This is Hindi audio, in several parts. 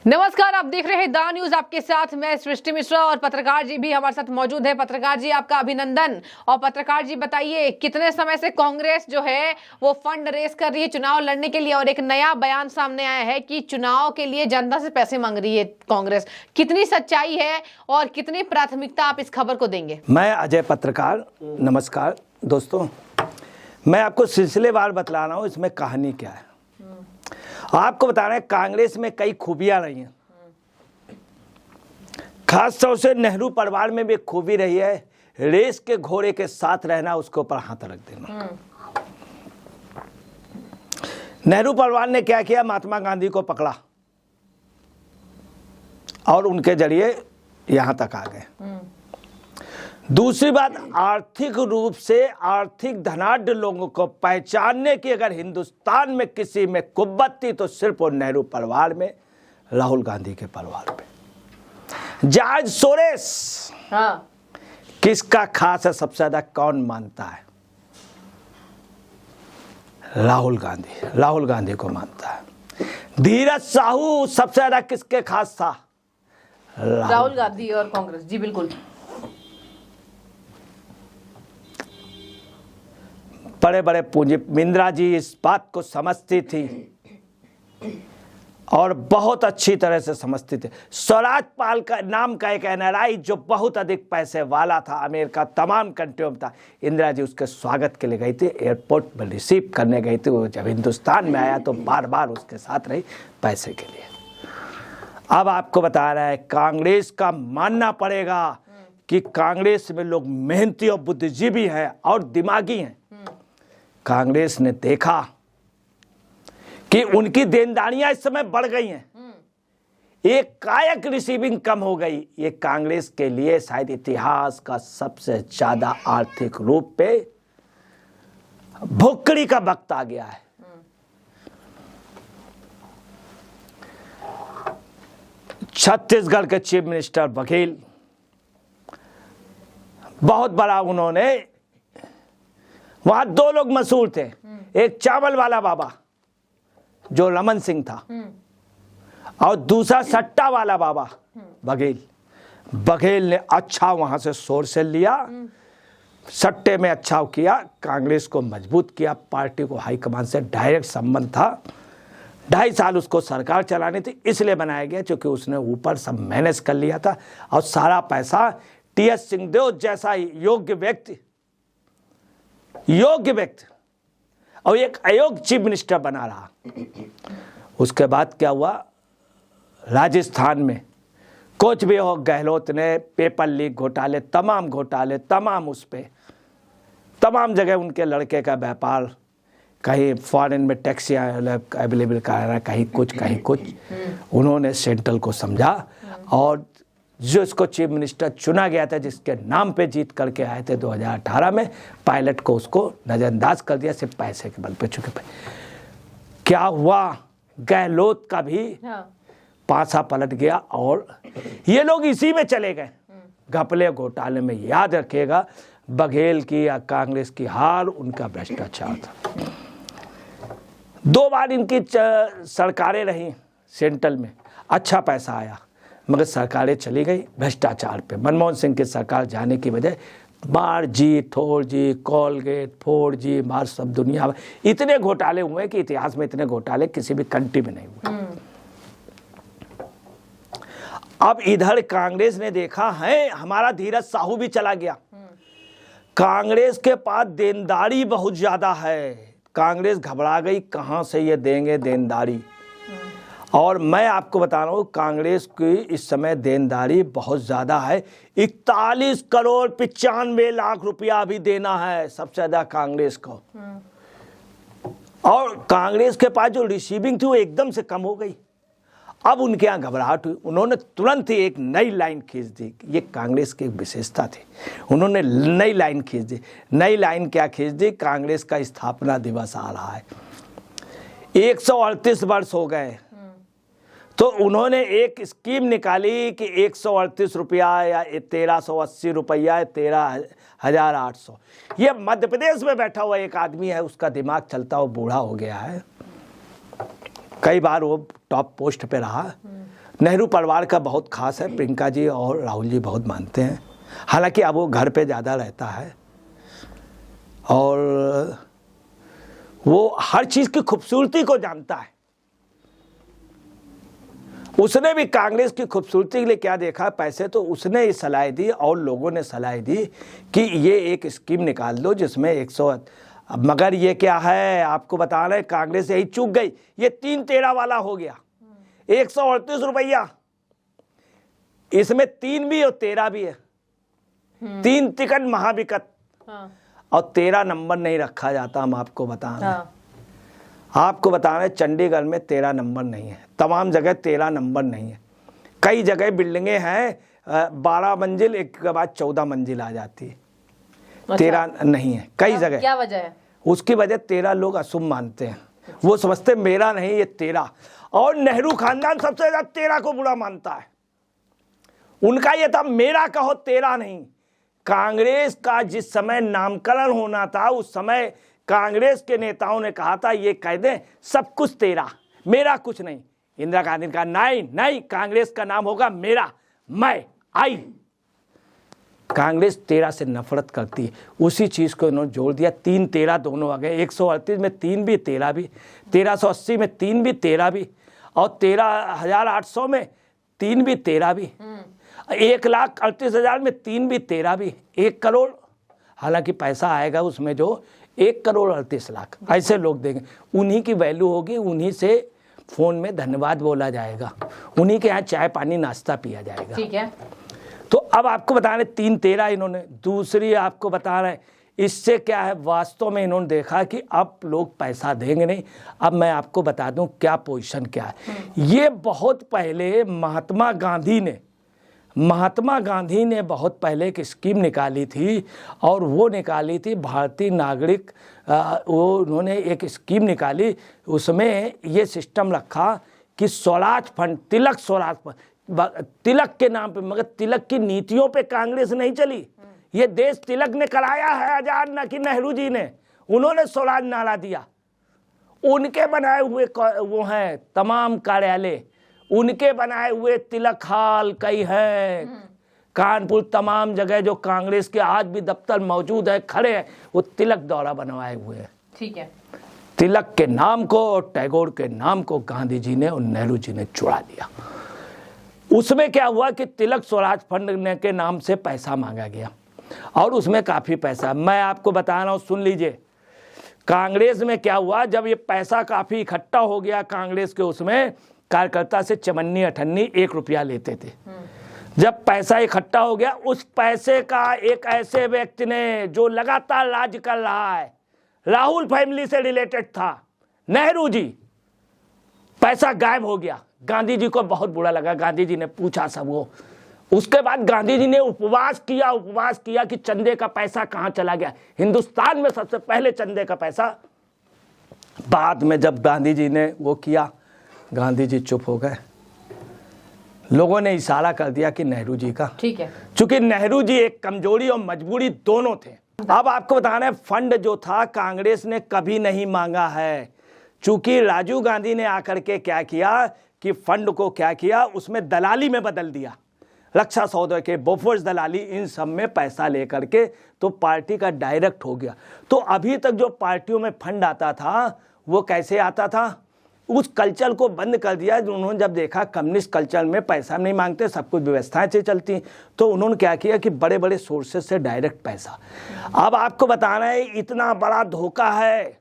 नमस्कार, आप देख रहे हैं द न्यूज। आपके साथ मैं सृष्टि मिश्रा और पत्रकार जी भी हमारे साथ मौजूद है। पत्रकार जी, आपका अभिनंदन। और पत्रकार जी बताइए, कितने समय से कांग्रेस जो है वो फंड रेस कर रही है चुनाव लड़ने के लिए, और एक नया बयान सामने आया है कि चुनाव के लिए जनता से पैसे मांग रही है कांग्रेस। कितनी सच्चाई है और कितनी प्राथमिकता आप इस खबर को देंगे? मैं अजय पत्रकार। नमस्कार दोस्तों, मैं आपको सिलसिलेवार बतला रहा हूँ इसमें कहानी क्या है। आपको बता रहे हैं कांग्रेस में कई खूबियां रही हैं, खास तौर से नेहरू परिवार में भी एक खूबी रही है, रेस के घोड़े के साथ रहना, उसके ऊपर हाथ रख देना। नेहरू परिवार ने क्या किया, महात्मा गांधी को पकड़ा और उनके जरिए यहां तक आ गए। दूसरी बात, आर्थिक रूप से आर्थिक धनाढ्य लोगों को पहचानने की अगर हिंदुस्तान में किसी में कुव्वत थी तो सिर्फ वो नेहरू परिवार में, राहुल गांधी के परिवार में। जॉर्ज सोरेस किसका खास है, सबसे ज्यादा कौन मानता है? राहुल गांधी को मानता है। धीरज साहू सबसे ज्यादा किसके खास था? राहुल गांधी और कांग्रेस। जी बिल्कुल। बड़े बड़े पूंजी, इंदिरा जी इस बात को समझती थी और बहुत अच्छी तरह से समझती थी। स्वराज पाल का नाम का एक एनआरआई जो बहुत अधिक पैसे वाला था, अमेरिका तमाम कंट्रियों में था, इंदिरा जी उसके स्वागत के लिए गई थी, एयरपोर्ट में रिसीव करने गई थी। वो जब हिंदुस्तान में आया तो बार बार उसके साथ रही पैसे के लिए। अब आपको बता रहा है, कांग्रेस का मानना पड़ेगा कि कांग्रेस में लोग मेहनती और बुद्धिजीवी हैं और दिमागी हैं। कांग्रेस ने देखा कि उनकी देनदारियां इस समय बढ़ गई हैं, एक कायक रिसीविंग कम हो गई। ये कांग्रेस के लिए शायद इतिहास का सबसे ज्यादा आर्थिक रूप पे भुक्कड़ी का वक्त आ गया है। छत्तीसगढ़ के चीफ मिनिस्टर बघेल, बहुत बड़ा उन्होंने, वहां दो लोग मशहूर थे, एक चावल वाला बाबा जो रमन सिंह था और दूसरा सट्टा वाला बाबा बघेल। बघेल ने अच्छा वहां से सोर्स से लिया, सट्टे में अच्छा किया, कांग्रेस को मजबूत किया, पार्टी को हाईकमान से डायरेक्ट संबंध था। 2.5 साल उसको सरकार चलानी थी, इसलिए बनाया गया क्योंकि उसने ऊपर सब मैनेज कर लिया था और सारा पैसा टीएस सिंहदेव जैसा योग्य व्यक्ति और एक अयोग्य चीफ मिनिस्टर बना रहा। उसके बाद क्या हुआ, राजस्थान में कुछ भी हो, गहलोत ने पेपर लीक घोटाले, तमाम उस पे तमाम जगह उनके लड़के का व्यापार, कहीं फॉरेन में टैक्सियाँ अवेलेबल करा रहा, कहीं कुछ। उन्होंने सेंट्रल को समझा और जो इसको चीफ मिनिस्टर चुना गया था, जिसके नाम पे जीत करके आए थे 2018 में, पायलट को उसको नजरअंदाज कर दिया सिर्फ पैसे के बल पे। चुके क्या हुआ, गहलोत का भी पासा पलट गया और ये लोग इसी में चले गए, घपले घोटाले में। याद रखिएगा, बघेल की या कांग्रेस की हार उनका भ्रष्टाचार था। 2 बार इनकी सरकारें रही सेंट्रल में, अच्छा पैसा आया, मगर सरकारें चली गई भ्रष्टाचार पे। मनमोहन सिंह की सरकार जाने की वजह मार जी, ठोर जी, कॉलगेट, फोर जी, मार, सब दुनिया में इतने घोटाले हुए कि इतिहास में इतने घोटाले किसी भी कंट्री में नहीं हुए। अब इधर कांग्रेस ने देखा है, हमारा धीरज साहू भी चला गया। कांग्रेस के पास देनदारी बहुत ज्यादा है, कांग्रेस घबरा गई, कहां से ये देंगे देनदारी। और मैं आपको बता रहा हूं, कांग्रेस की इस समय देनदारी बहुत ज्यादा है। 41 करोड़ 95 लाख रुपया अभी देना है, सबसे ज्यादा कांग्रेस को। और कांग्रेस के पास जो रिसीविंग थी वो एकदम से कम हो गई। अब उनके यहाँ घबराहट हुई, उन्होंने तुरंत ही एक नई लाइन खींच दी। ये कांग्रेस की विशेषता थी, उन्होंने नई लाइन खींच दी। नई लाइन क्या खींच दी, कांग्रेस का स्थापना दिवस आ रहा है, 138 वर्ष हो गए, तो उन्होंने एक स्कीम निकाली कि 138 रुपया या 1380 रुपया, 13,800। ये मध्य प्रदेश में बैठा हुआ एक आदमी है, उसका दिमाग चलता, वो बूढ़ा हो गया है, कई बार वो टॉप पोस्ट पे रहा, नेहरू परिवार का बहुत खास है, प्रियंका जी और राहुल जी बहुत मानते हैं। हालांकि अब वो घर पे ज़्यादा रहता है और वो हर चीज़ की खूबसूरती को जानता है। उसने भी कांग्रेस की खूबसूरती के लिए क्या देखा, पैसे, तो उसने ये सलाह दी और लोगों ने सलाह दी कि ये एक स्कीम निकाल दो जिसमें 100, मगर ये क्या है आपको बता रहे, कांग्रेस यही चूक गई, ये 3-13 वाला हो गया, 138 रुपया, इसमें 3 भी और 13 भी है, 3 टिकट महाविकट और 13 नंबर नहीं रखा जाता। हम आपको बता रहे हैं, आपको बता रहे चंडीगढ़ में 13 नंबर नहीं है, तमाम जगह 13 नंबर नहीं है। कई जगह बिल्डिंगें हैं 12 मंजिल, एक के बाद 14 मंजिल आ जाती है, 13 नहीं है कई जगह। क्या वजह है? उसकी वजह 13 लोग अशुभ मानते हैं, वो समझते मेरा नहीं ये 13, और नेहरू खानदान सबसे ज्यादा 13 को बुरा मानता है। उनका ये था मेरा कहो 13 नहीं। कांग्रेस का जिस समय नामकरण होना था उस समय कांग्रेस के नेताओं ने कहा था ये कह दें सब कुछ 13, मेरा कुछ नहीं। इंदिरा गांधी ने कहा नहीं, कांग्रेस का नाम होगा मेरा, मैं आई। कांग्रेस 13 से नफरत करती है, उसी चीज को इन्होंने जोड़ दिया। 3-13 दोनों आ गए, 138 में 3 भी 13 भी, 1380 में 3 भी 13 भी, और 13,800 में 3 भी 13 भी, 1,38,000 में 3 भी 13 भी, 1 करोड़। हालांकि पैसा आएगा उसमें जो 1,38,00,000 ऐसे लोग देंगे, उन्हीं की वैल्यू होगी, उन्हीं से फोन में धन्यवाद बोला जाएगा, उन्हीं के यहाँ चाय पानी नाश्ता पिया जाएगा। ठीक है, तो अब आपको बता रहे 3-13 इन्होंने। दूसरी आपको बता रहे इससे क्या है, वास्तव में इन्होंने देखा कि अब लोग पैसा देंगे नहीं। अब मैं आपको बता दूं क्या पोजीशन क्या है। ये बहुत पहले महात्मा गांधी ने बहुत पहले एक स्कीम निकाली थी, और वो निकाली थी भारतीय नागरिक, वो उन्होंने एक स्कीम निकाली, उसमें ये सिस्टम रखा कि स्वराज फंड, तिलक स्वराज फंड, तिलक के नाम पे, मगर तिलक की नीतियों पे कांग्रेस नहीं चली। ये देश तिलक ने कराया है आजाद, न कि नेहरू जी ने। उन्होंने स्वराज नारा दिया, उनके बनाए हुए वो हैं तमाम कार्यालय, उनके बनाए हुए तिलक हाल कई हैं, कानपुर तमाम जगह जो कांग्रेस के आज भी दफ्तर मौजूद है, खड़े हैं, वो तिलक द्वारा बनवाए हुए हैं। ठीक है, तिलक के नाम को और टैगोर के नाम को गांधी जी ने और नेहरू जी ने चुरा दिया। उसमें क्या हुआ कि तिलक स्वराज फंड के नाम से पैसा मांगा गया, और उसमें काफी पैसा, मैं आपको बता रहा हूं, सुन लीजिए। कांग्रेस में क्या हुआ, जब ये पैसा काफी इकट्ठा हो गया कांग्रेस के, उसमें कार्यकर्ता से चमन्नी अठन्नी 1 रुपया लेते थे। जब पैसा इकट्ठा हो गया, उस पैसे का एक ऐसे व्यक्ति ने जो लगातार राज कर रहा है, राहुल फैमिली से रिलेटेड था, नेहरू जी, पैसा गायब हो गया। गांधी जी को बहुत बुरा लगा, गांधी जी ने पूछा सबको। उसके बाद गांधी जी ने उपवास किया कि चंदे का पैसा कहां चला गया। हिंदुस्तान में सबसे पहले चंदे का पैसा, बाद में जब गांधी जी ने वो किया, गांधी जी चुप हो गए। लोगों ने इशारा कर दिया कि नेहरू जी का, ठीक है, चूंकि नेहरू जी एक कमजोरी और मजबूरी दोनों थे। अब आपको बताना है, फंड जो था कांग्रेस ने कभी नहीं मांगा है, चूंकि राजीव गांधी ने आकर के क्या किया कि फंड को क्या किया, उसमें दलाली में बदल दिया। रक्षा सौदे के, बोफोर्स दलाली, इन सब में पैसा लेकर के तो पार्टी का डायरेक्ट हो गया। तो अभी तक जो पार्टियों में फंड आता था वो कैसे आता था, उस कल्चर को बंद कर दिया। उन्होंने जब देखा कम्युनिस्ट कल्चर में पैसा नहीं मांगते, सब कुछ व्यवस्थाएं से चलती, तो उन्होंने क्या किया कि बड़े बड़े सोर्सेज से डायरेक्ट पैसा। अब आपको बताना है, इतना बड़ा धोखा है,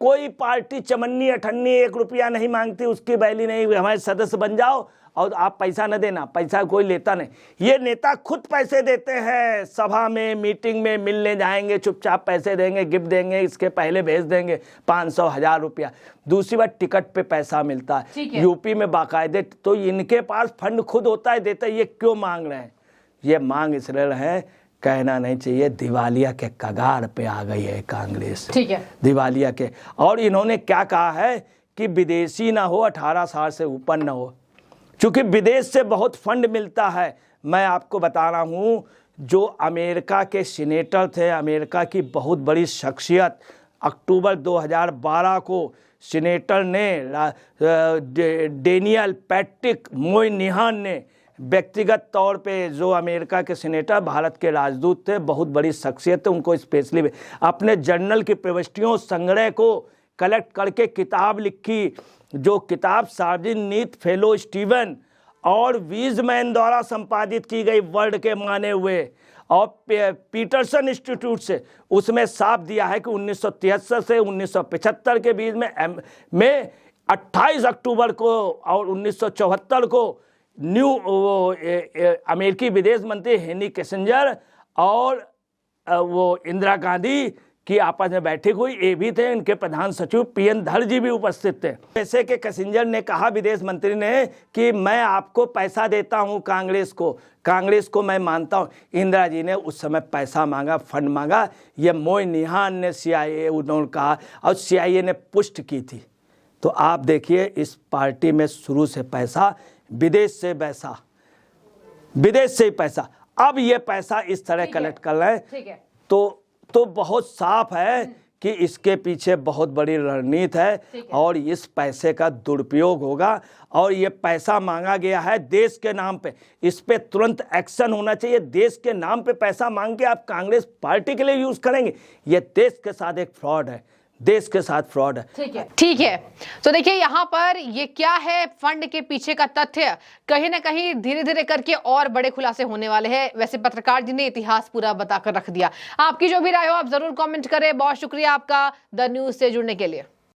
कोई पार्टी चमन्नी अठन्नी 1 रुपया नहीं मांगती, उसकी वैल्यू नहीं, हमारे सदस्य बन जाओ और आप पैसा न देना, पैसा कोई लेता नहीं। ये नेता खुद पैसे देते हैं, सभा में, मीटिंग में मिलने जाएंगे, चुपचाप पैसे देंगे, गिफ्ट देंगे, इसके पहले भेज देंगे 500 1000 रुपया। दूसरी बात, टिकट पे पैसा मिलता है यूपी में बाकायदे, तो इनके पास फंड खुद होता है, देता है। ये क्यों मांग रहे हैं? ये मांग इसलिए है, कहना नहीं चाहिए, दिवालिया के कगार पे आ गई है कांग्रेस, ठीक है, दिवालिया के। और इन्होंने क्या कहा है कि विदेशी ना हो, 18 साल से ऊपर ना हो, क्योंकि विदेश से बहुत फंड मिलता है। मैं आपको बता रहा हूँ, जो अमेरिका के सीनेटर थे, अमेरिका की बहुत बड़ी शख्सियत, अक्टूबर 2012 को सीनेटर ने डेनियल पैट्रिक मोयनिहान ने व्यक्तिगत तौर पे, जो अमेरिका के सीनेटर, भारत के राजदूत थे, बहुत बड़ी शख्सियत थे, उनको स्पेशली अपने जर्नल की प्रविष्टियों संग्रह को कलेक्ट करके किताब लिखी, जो किताब सार्वजनिक नीति फेलो स्टीवन और वीजमैन द्वारा संपादित की गई, वर्ल्ड के माने हुए, और पीटरसन इंस्टीट्यूट से। उसमें साफ दिया है कि 1973 से 1975 के बीच में 28 अक्टूबर को और 1974 को अमेरिकी विदेश मंत्री हेनरी किसिंजर और वो इंदिरा गांधी की आपस में बैठक हुई। ये भी थे, इनके प्रधान सचिव पीएन धर जी भी उपस्थित थे। जैसे कि किसिंजर ने कहा, विदेश मंत्री ने, कि मैं आपको पैसा देता हूं, कांग्रेस को मैं मानता हूं। इंदिरा जी ने उस समय पैसा मांगा, फंड मांगा। ये मोयनिहान ने CIA उन्होंने कहा, और CIA ने पुष्टि की थी। तो आप देखिए, इस पार्टी में शुरू से पैसा, विदेश से ही पैसा, अब ये पैसा इस तरह कलेक्ट कर रहे हैं। तो बहुत साफ है कि इसके पीछे बहुत बड़ी रणनीति है और इस पैसे का दुरुपयोग होगा। और ये पैसा मांगा गया है देश के नाम पे, इस पे तुरंत एक्शन होना चाहिए। देश के नाम पे पैसा मांग के आप कांग्रेस पार्टी के लिए यूज करेंगे, ये देश के साथ एक फ्रॉड है, देश के साथ फ्रॉड है। ठीक है। तो देखिए यहाँ पर ये क्या है, फंड के पीछे का तथ्य कहीं ना कहीं धीरे धीरे करके और बड़े खुलासे होने वाले हैं। वैसे पत्रकार जी ने इतिहास पूरा बताकर रख दिया। आपकी जो भी राय हो आप जरूर कमेंट करें। बहुत शुक्रिया आपका द न्यूज़ से जुड़ने के लिए।